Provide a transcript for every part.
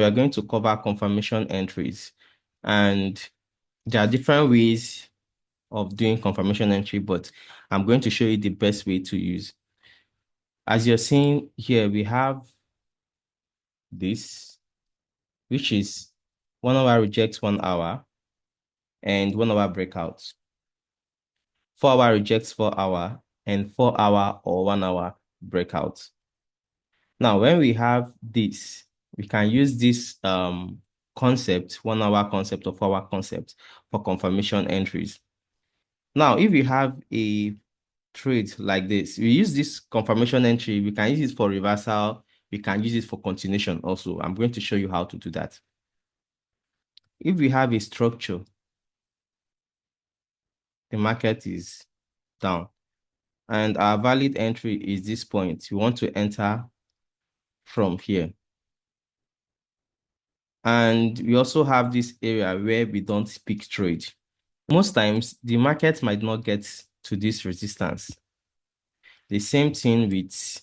We are going to cover confirmation entries, and there are different ways of doing confirmation entry, but I'm going to show you the best way to use. As you're seeing here, we have this, which is 1 hour rejects 1 hour and 1 hour breakouts. 4 hour rejects 4 hour and 4 hour or 1 hour breakouts. Now, when we have this, we can use this concept, 1 hour concept or 4 hour concept for confirmation entries. Now, if you have a trade like this, we use this confirmation entry, we can use it for reversal, we can use it for continuation also. I'm going to show you how to do that. If we have a structure, the market is down, and our valid entry is this point. We want to enter from here. And we also have this area where we don't pick trade. Most times, the market might not get to this resistance. The same thing with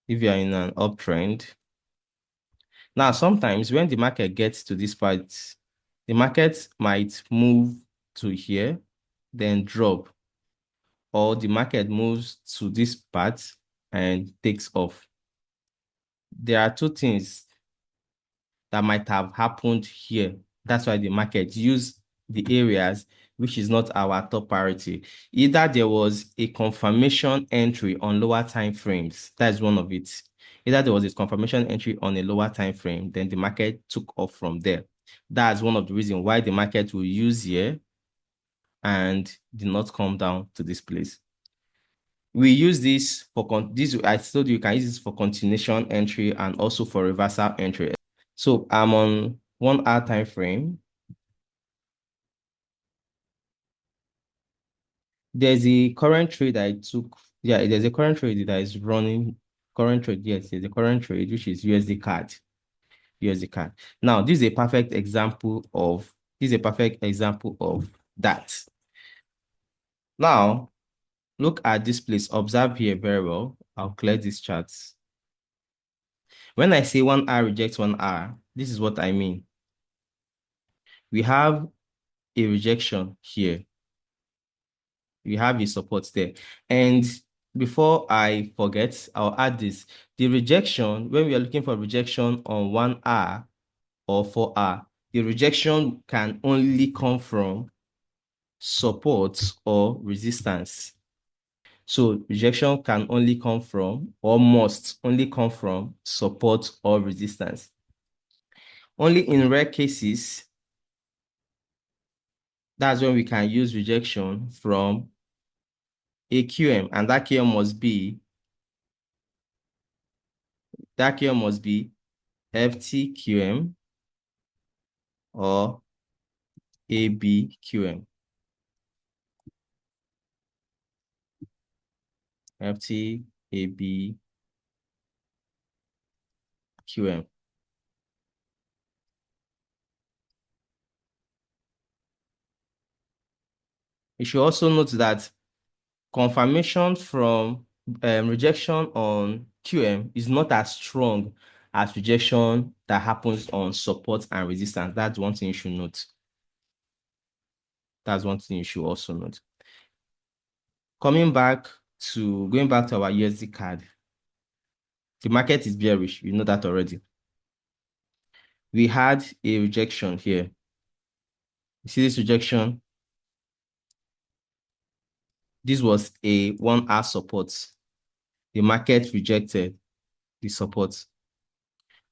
if you are in an uptrend. Now, sometimes when the market gets to this part, the market might move to here, then drop, or the market moves to this part and takes off. There are two things that might have happened here. That's why the market used the areas which is not our top priority. Either there was a confirmation entry on lower time frames. That's one of it. Either there was a confirmation entry on a lower time frame, then the market took off from there. That's one of the reasons why the market will use here and did not come down to this place. We use this for I told you can use this for continuation entry and also for reversal entry. So I'm on 1 hour time frame. There's a current trade I took. Yeah, there's a current trade that is running. Current trade, yes, there's a current trade, which is USD card. USD card. Now, this is a perfect example of that. Now, look at this place. Observe here very well. I'll clear these charts. When I say 1 hour rejects 1 hour, this is what I mean. We have a rejection here. We have a support there. And before I forget, I'll add this. The rejection, when we are looking for rejection on 1 hour or 4 hour, the rejection can only come from support or resistance. So rejection can only come from, or must only come from, support or resistance. Only in rare cases, that's when we can use rejection from a QM, and that QM must be FTQM or ABQM. FTABQM. You should also note that confirmation from rejection on QM is not as strong as rejection that happens on support and resistance. That's one thing you should note. That's one thing you should also note. Going back to our USD card, the market is bearish. You know that already. We had a rejection here. You see this rejection? This was a 1 hour support. The market rejected the support.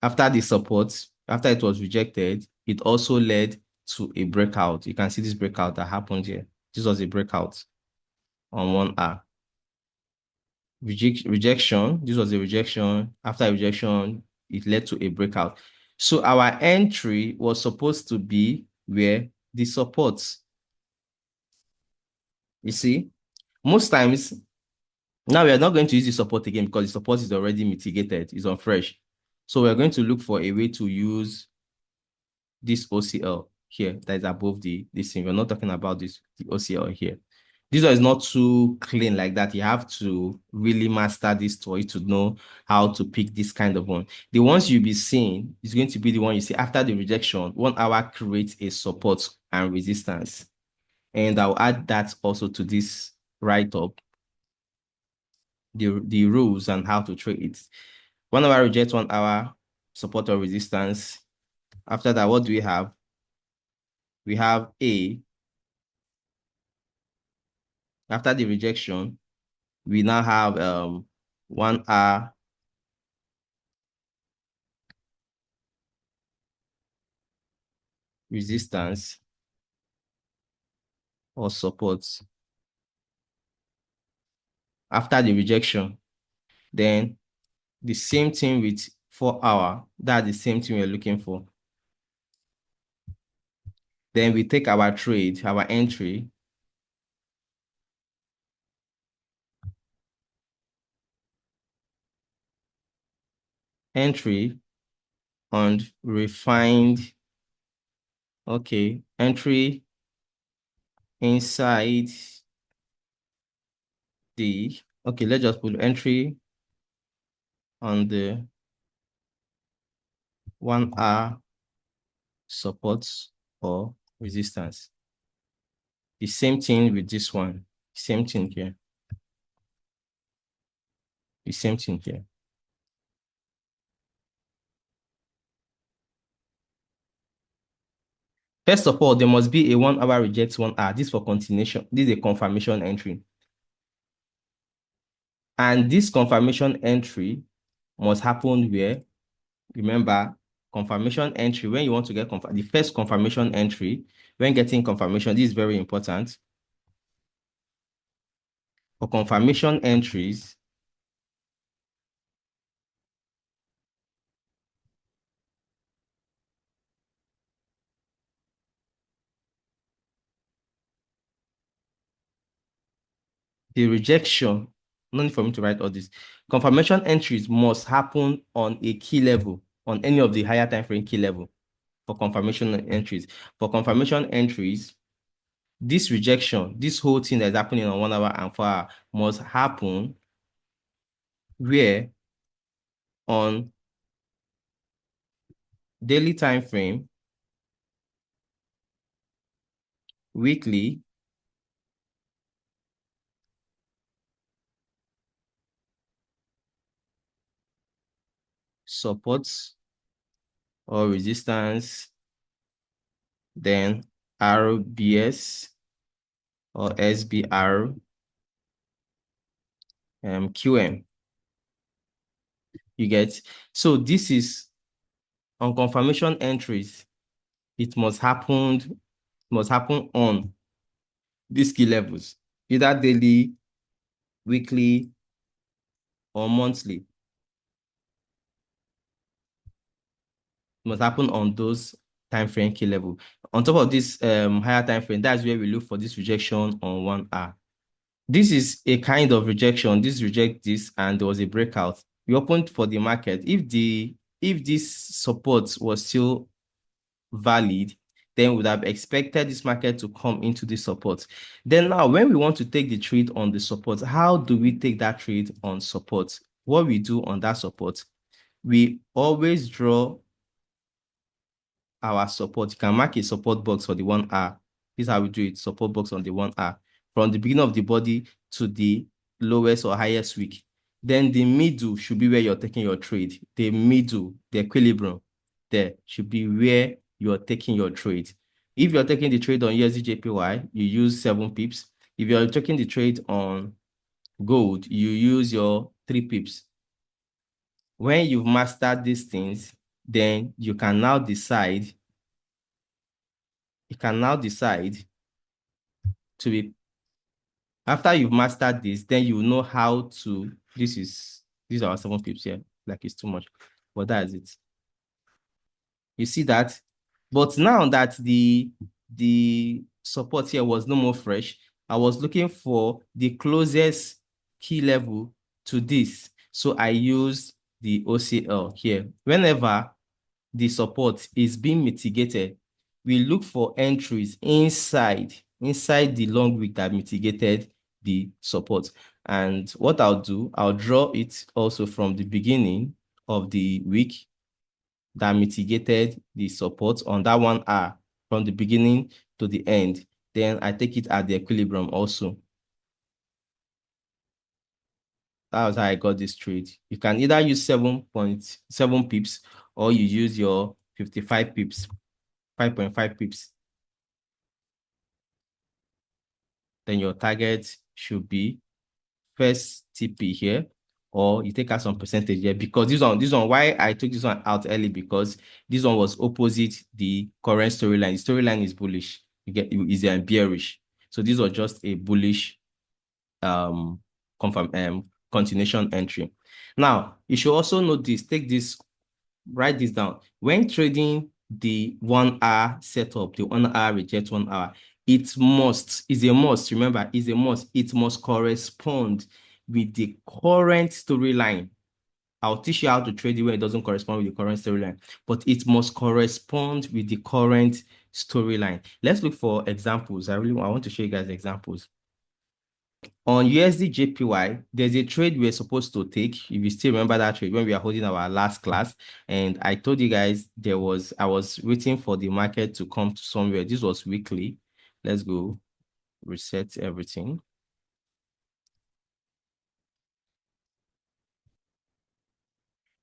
After it was rejected, it also led to a breakout. You can see this breakout that happened here. This was a breakout on 1 hour. Rejection, this was a rejection. After rejection, it led to a breakout. So our entry was supposed to be where the supports. You see, most times, now we are not going to use the support again because the support is already mitigated, it's on fresh. So we're going to look for a way to use this OCL here that is above this thing. We're not talking about the OCL here. This one is not too clean like that. You have to really master this for you to know how to pick this kind of one. The ones you'll be seeing is going to be the one you see after the rejection. 1 hour creates a support and resistance. And I'll add that also to this write-up, the rules and how to trade it. 1 hour reject, 1 hour support or resistance. After that, what do we have? We have A. After the rejection, we now have 1 hour resistance or support. After the rejection, then the same thing with 4 hour. That's the same thing we're looking for. Then we take our trade, our entry. Entry and refined. Okay, entry inside the, okay, let's just put entry on the 1 hour support or resistance. The same thing with this one. Same thing here. The same thing here. First of all, there must be a 1 hour reject 1 hour. This for continuation. This is a confirmation entry. And this confirmation entry must happen where, remember, confirmation entry, when you want to get the first confirmation entry, when getting confirmation, this is very important. For confirmation entries, the rejection, no need for me to write all this. Confirmation entries must happen on a key level, on any of the higher time frame key level for confirmation entries. For confirmation entries, this rejection, this whole thing that's happening on 1 hour and 4 hour must happen where on daily time frame, weekly, supports or resistance, then RBS or SBR, QM. You get? So this is on confirmation entries. It must happen on these key levels, either daily, weekly, or monthly. It must happen on those time frame key level. On top of this higher time frame, that's where we look for this rejection on 1 hour. This is a kind of rejection. This reject this, and there was a breakout. We opened for the market. If this support was still valid, then we would have expected this market to come into the support. Then now, when we want to take the trade on the support, how do we take that trade on support? What we do on that support, we always draw our support. You can mark a support box for the 1 hour. This is how we do it, support box on the 1 hour. From the beginning of the body to the lowest or highest wick. Then the middle should be where you're taking your trade. The middle, the equilibrium, there should be where you're taking your trade. If you're taking the trade on USDJPY, you use 7 pips. If you're taking the trade on gold, you use your 3 pips. When you've mastered these things, then you can now decide to be, after you've mastered this, then you know how to, these are our 7 pips here, like it's too much, but that's it. You see that? But now that the support here was no more fresh, I was looking for the closest key level to this. So I used the OCL here. Whenever the support is being mitigated, we look for entries inside inside the long wick that mitigated the support. And what I'll do, I'll draw it also from the beginning of the wick that mitigated the support on that 1 hour from the beginning to the end. Then I take it at the equilibrium also. That was how I got this trade. You can either use 7.7 pips or you use your 55 pips, 5.5 pips. Then your target should be first TP here, or you take out some percentage here, because this one, why I took this one out early, because this one was opposite the current storyline. The storyline is bullish. Is bearish. So this was just a bullish continuation entry. Now you should also note this, write this down. When trading the 1 hour setup, the 1 hour reject 1 hour, is a must. Remember, is a must. It must correspond with the current storyline. I'll teach you how to trade it when it doesn't correspond with the current storyline, but it must correspond with the current storyline. Let's look for examples. I want to show you guys examples. On USD JPY, there's a trade we're supposed to take. If you still remember that trade when we are holding our last class, and I told you guys I was waiting for the market to come to somewhere. This was weekly. Let's go reset everything.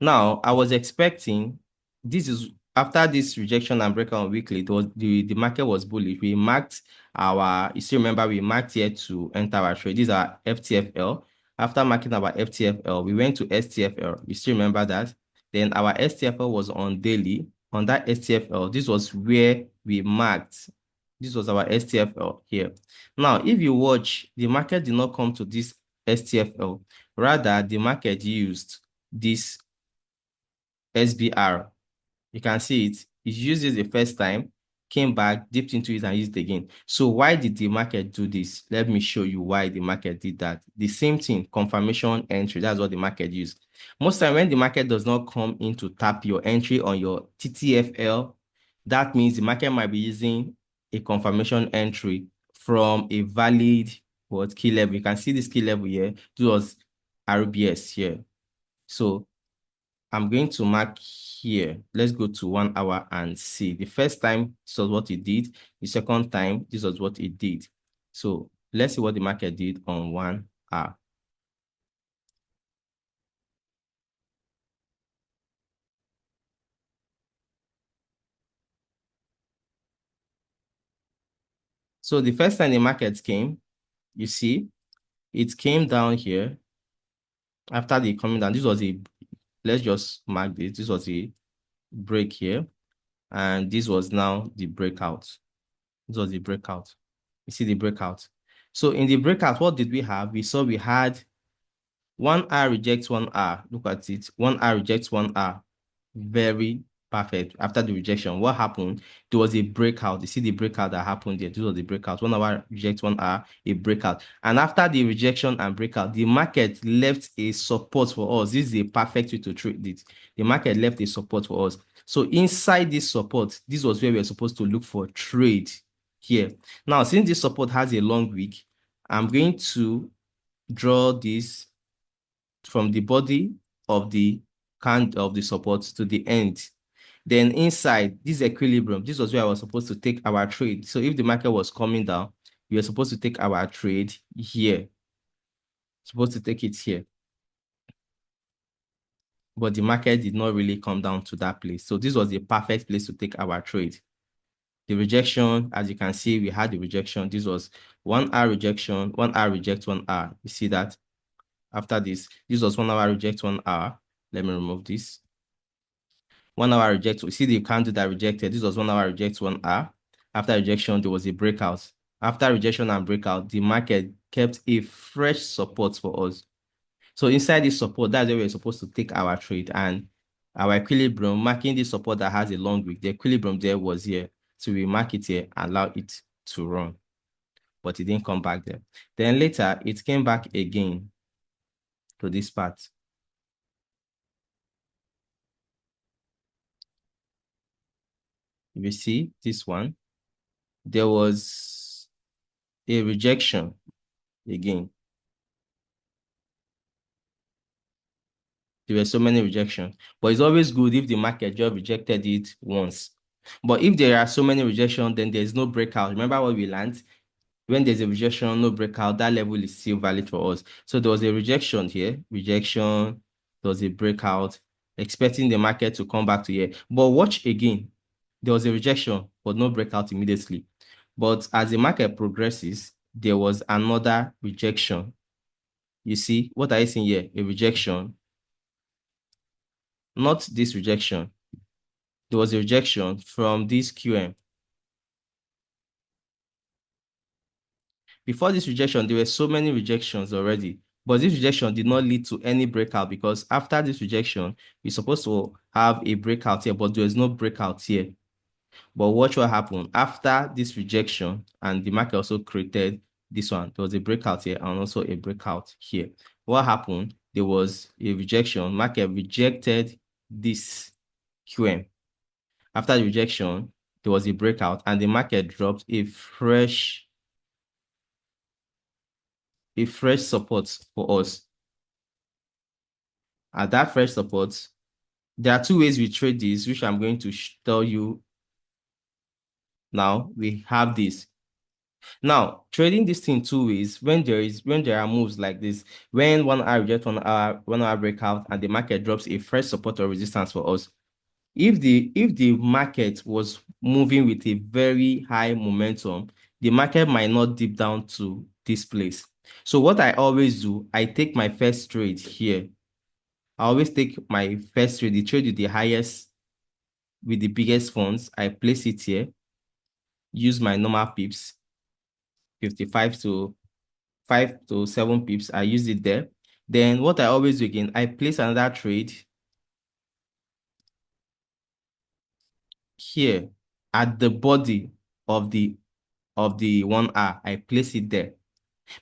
Now, I was expecting, this is after this rejection and breakout on weekly, the market was bullish. We marked you still remember we marked here to enter our trade. These are FTFL. After marking our FTFL, we went to STFL. You still remember that? Then our STFL was on daily. On that STFL, this was where we marked. This was our STFL here. Now, if you watch, the market did not come to this STFL. Rather, the market used this SBR. You can see it. It used it the first time, came back, dipped into it, and used it again. So why did the market do this? Let me show you why the market did that. The same thing, confirmation entry. That's what the market used. Most time when the market does not come in to tap your entry on your TTFL, that means the market might be using a confirmation entry from a valid key level. You can see this key level here. This was RBS here. So I'm going to mark here. Let's go to 1 hour and see. The first time, this was what it did. The second time, this was what it did. So let's see what the market did on 1 hour. So the first time the market came, you see, it came down here. After the coming down, let's just mark this. This was a break here. And this was now the breakout. This was the breakout. You see the breakout. So in the breakout, what did we have? We had 1 hour rejects 1 hour. Look at it. 1 hour rejects 1 hour. Very perfect. After the rejection, what happened? There was a breakout. You see the breakout that happened there. This was the breakout. 1 hour rejects 1 hour, a breakout. And after the rejection and breakout, the market left a support for us. This is a perfect way to trade it. The market left a support for us. So inside this support, this was where we were supposed to look for trade here. Now, since this support has a long wick, I'm going to draw this from the body of the support to the end. Then inside this equilibrium, this was where I was supposed to take our trade. So if the market was coming down, we were supposed to take our trade here. Supposed to take it here. But the market did not really come down to that place. So this was the perfect place to take our trade. The rejection, as you can see, we had the rejection. This was 1 hour rejection, 1 hour reject 1 hour. You see that? After this was 1 hour reject 1 hour. Let me remove this. 1 hour reject. We see the candle that rejected. This was 1 hour reject 1 hour. After rejection, there was a breakout. After rejection and breakout, the market kept a fresh support for us. So inside this support, that's where we're supposed to take our trade, and our equilibrium, marking this support that has a long wick. The equilibrium there was here. So we mark it here, allow it to run. But it didn't come back there. Then later, it came back again to this part. If you see this one, there was a rejection again. There were so many rejections, but it's always good if the market just rejected it once. But if there are so many rejections, then there's no breakout. Remember what we learned? When there's a rejection, no breakout, that level is still valid for us. So there was a rejection here, rejection, there was a breakout, expecting the market to come back to here. But watch again, there was a rejection, but no breakout immediately. But as the market progresses, there was another rejection. You see, what are you seeing here? A rejection, not this rejection. There was a rejection from this QM. Before this rejection, there were so many rejections already, but this rejection did not lead to any breakout because after this rejection, we're supposed to have a breakout here, but there is no breakout here. But watch what happened after this rejection, and the market also created this one. There was a breakout here and also a breakout here. What happened? There was a rejection. Market rejected this QM. After the rejection, there was a breakout, and the market dropped a fresh support for us. At that fresh support, there are two ways we trade this, which I'm going to tell you now. We have this. Now, trading this thing two ways, when there are moves like this, when 1 hour reject 1 hour breakout and the market drops a fresh support or resistance for us. If the market was moving with a very high momentum, the market might not dip down to this place. So what I always do, I take my first trade here. I always take my first trade, the trade with the highest, with the biggest funds. I place it here, use my normal pips, 55 to 5 to 7 pips. I use it there. Then what I always do again, I place another trade here at the body of the 1 hour. I place it there.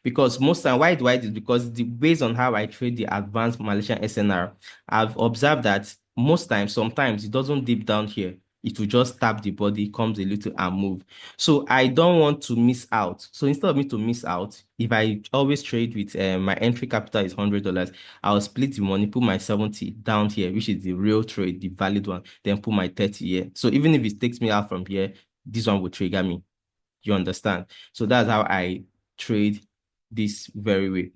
Because most time, why do I do this? Because based on how I trade the advanced Malaysian SNR, I've observed that most times, sometimes it doesn't dip down here. It will just tap the body, comes a little and move. So I don't want to miss out. So instead of me to miss out, if I always trade with my entry capital is $100, I'll split the money, put my 70 down here, which is the real trade, the valid one, then put my 30 here. So even if it takes me out from here, this one will trigger me. You understand? So that's how I trade this very way.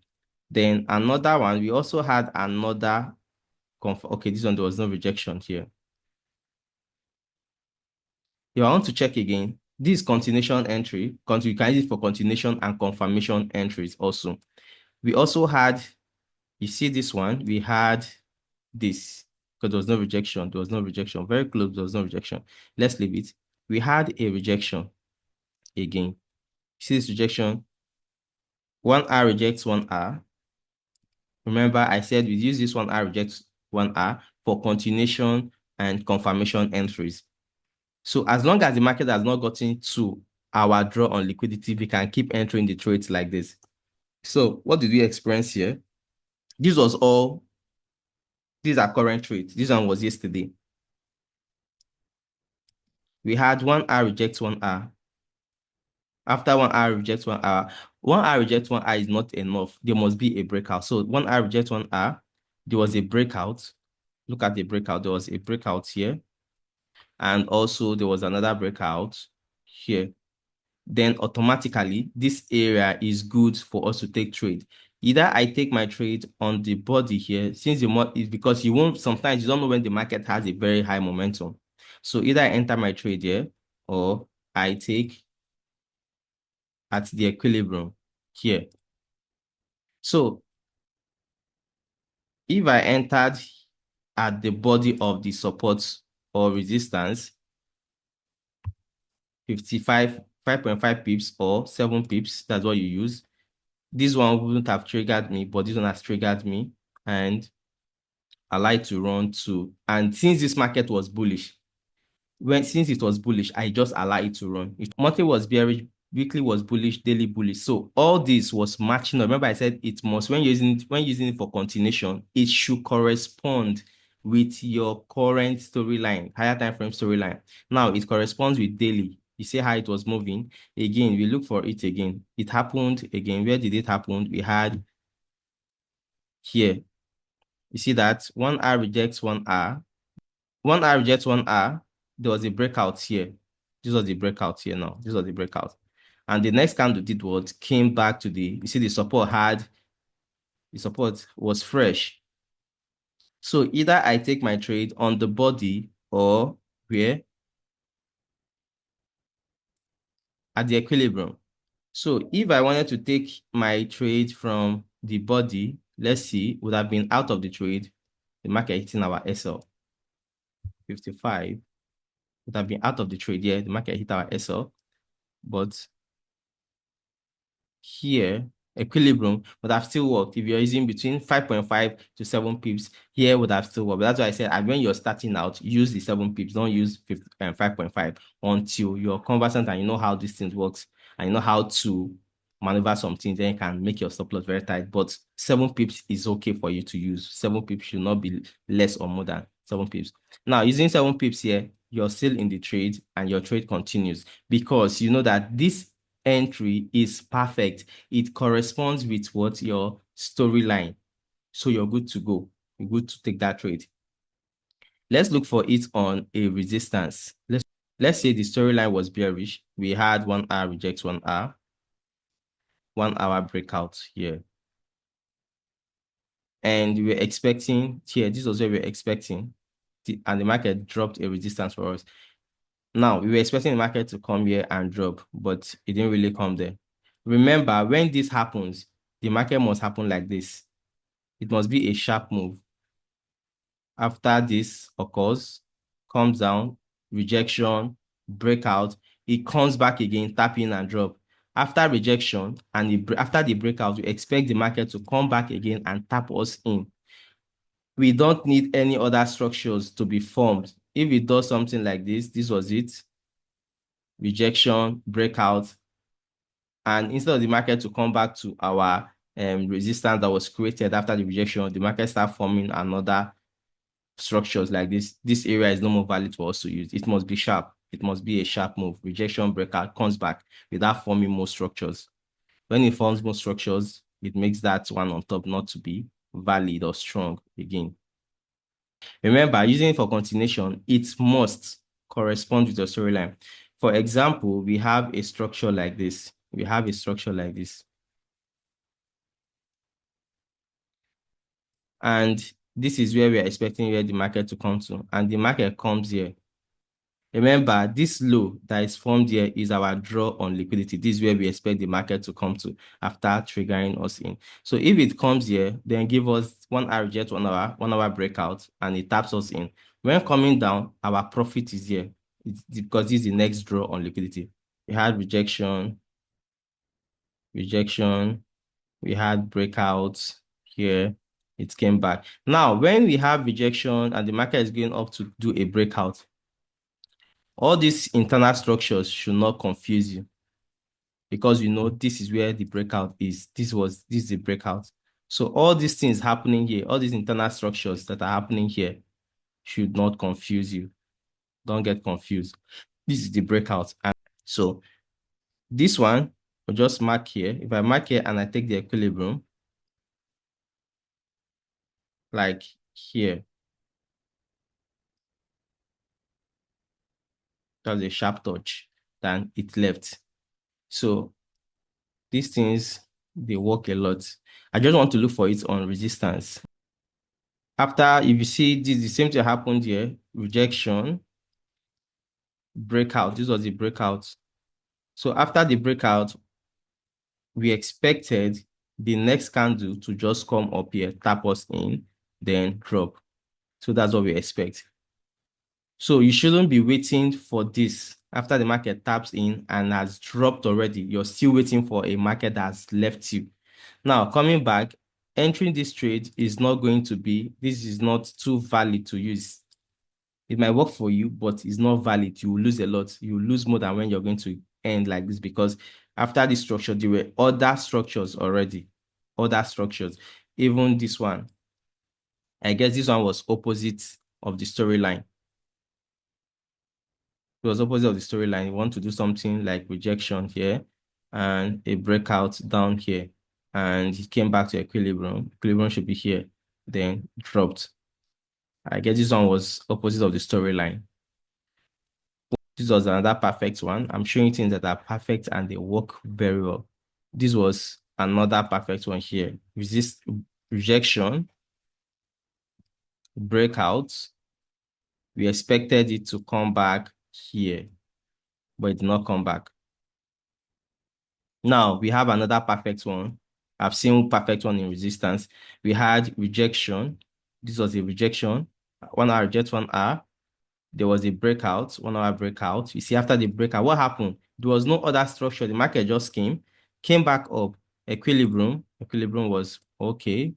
Then another one, we also had another okay, this one there was no rejection here. If I want to check again, this continuation entry, you can use it for continuation and confirmation entries also. We also had, you see this one, we had this, because there was no rejection, there was no rejection, very close, there was no rejection. Let's leave it. We had a rejection again. See this rejection, 1 hour rejects 1 hour. Remember, I said we use this 1 hour reject 1 hour for continuation and confirmation entries. So as long as the market has not gotten to our draw on liquidity, we can keep entering the trades like this. So what did we experience here? This was all, these are current trades. This one was yesterday. We had 1 hour reject 1 hour. After 1 hour reject 1 hour, 1 hour reject 1 hour is not enough. There must be a breakout. So 1 hour reject 1 hour, there was a breakout. Look at the breakout. There was a breakout here. And also there was another breakout here. Then automatically this area is good for us to take trade. Either I take my trade on the body here, since is because you won't, sometimes you don't know when the market has a very high momentum. So either I enter my trade here or I take at the equilibrium here. So if I entered at the body of the support or resistance, 5.5 pips or 7 pips, that's what you use. This one wouldn't have triggered me, but this one has triggered me, and I like to run too. And since this market was bullish, since it was bullish, I just allow it to run. If monthly was bearish, weekly was bullish, daily bullish. So all this was matching up. Remember, I said it must, when using it for continuation, it should correspond with your current storyline, higher time frame storyline. Now it corresponds with daily. You see how it was moving. Again, we look for it again. It happened again. Where did it happen? We had here. You see that 1R rejects 1R. 1R rejects 1R. There was a breakout here. This was the breakout here now. This was the breakout. And the next candle did what? Came back to you see the support was fresh. So either I take my trade on the body or where? At the equilibrium. So if I wanted to take my trade from the body, let's see, would have been out of the trade, the market hitting our SL 55, would have been out of the trade. Yeah, the market hit our SL, but here, equilibrium would have still worked. If you're using between 5.5 to 7 pips, here would have still worked. But that's why I said, when you're starting out, use the 7 pips. Don't use 5.5 until you're conversant and you know how this thing works and you know how to maneuver some things. Then you can make your stop loss very tight. But 7 pips is okay for you to use. 7 pips should not be less or more than 7 pips. Now, using 7 pips here, you're still in the trade and your trade continues because you know that this entry is perfect. It corresponds with what your storyline. So you're good to go. You're good to take that trade. Let's look for it on a resistance. Let's say the storyline was bearish. We had 1R rejects 1R, 1 hour breakout here. And we were expecting here, this was where we were expecting, and the market dropped a resistance for us. Now, we were expecting the market to come here and drop, but it didn't really come there. Remember, when this happens, the market must happen like this. It must be a sharp move. After this occurs, comes down, rejection, breakout, it comes back again, tap in and drop. After rejection and after the breakout, we expect the market to come back again and tap us in. We don't need any other structures to be formed. If it does something like this was it, rejection, breakout, and instead of the market to come back to our resistance that was created after the rejection, the market start forming another structures like this. This area is no more valid for us to use. It must be sharp. It must be a sharp move. Rejection, breakout, comes back without forming more structures. When it forms more structures, it makes that one on top not to be valid or strong again. Remember, using it for continuation, it must correspond with your storyline. For example, we have a structure like this. We have a structure like this. And this is where we are expecting where the market to come to. And the market comes here. Remember, this low that is formed here is our draw on liquidity. This is where we expect the market to come to after triggering us in. So if it comes here, then give us 1 hour reject 1 hour breakout, and it taps us in. When coming down, our profit is here. It's because this is the next draw on liquidity. We had rejection, we had breakouts here. It came back. Now, when we have rejection and the market is going up to do a breakout, all these internal structures should not confuse you because you know this is where the breakout is. This is the breakout. So all these things happening here, all these internal structures that are happening here should not confuse you. Don't get confused. This is the breakout. And so this one, will just mark here. If I mark here and I take the equilibrium, like here, that's a sharp touch, then it left. So these things, they work a lot. I just want to look for it on resistance. After, if you see this, the same thing happened here, rejection, breakout. This was the breakout. So after the breakout, we expected the next candle to just come up here, tap us in, then drop. So that's what we expect. So you shouldn't be waiting for this after the market taps in and has dropped already. You're still waiting for a market that has left you. Now, coming back, entering this trade is not going to be, this is not too valid to use. It might work for you, but it's not valid. You will lose a lot. You will lose more than when you're going to end like this, because after this structure, there were other structures already. Other structures. Even this one. I guess this one was opposite of the storyline. It was opposite of the storyline. You want to do something like rejection here and a breakout down here. And it came back to equilibrium. Equilibrium should be here, then dropped. I guess this one was opposite of the storyline. This was another perfect one. I'm showing things that are perfect and they work very well. This was another perfect one here. Rejection, breakout. We expected it to come back here, but it did not come back. Now we have another perfect one. I've seen perfect one in resistance. We had rejection. This was a rejection. 1 hour reject, 1 hour. There was a breakout, 1 hour breakout. You see, after the breakout, what happened? There was no other structure. The market just came back up. Equilibrium. Equilibrium was okay.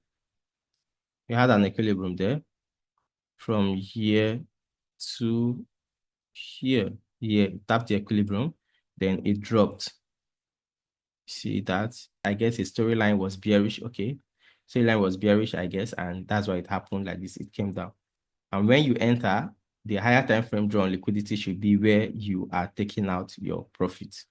We had an equilibrium there from here to here. Here, tapped the equilibrium. Then it dropped. See that? I guess his storyline was bearish. Okay. Storyline was bearish, I guess, and that's why it happened like this. It came down. And when you enter, the higher time frame draw on liquidity should be where you are taking out your profit.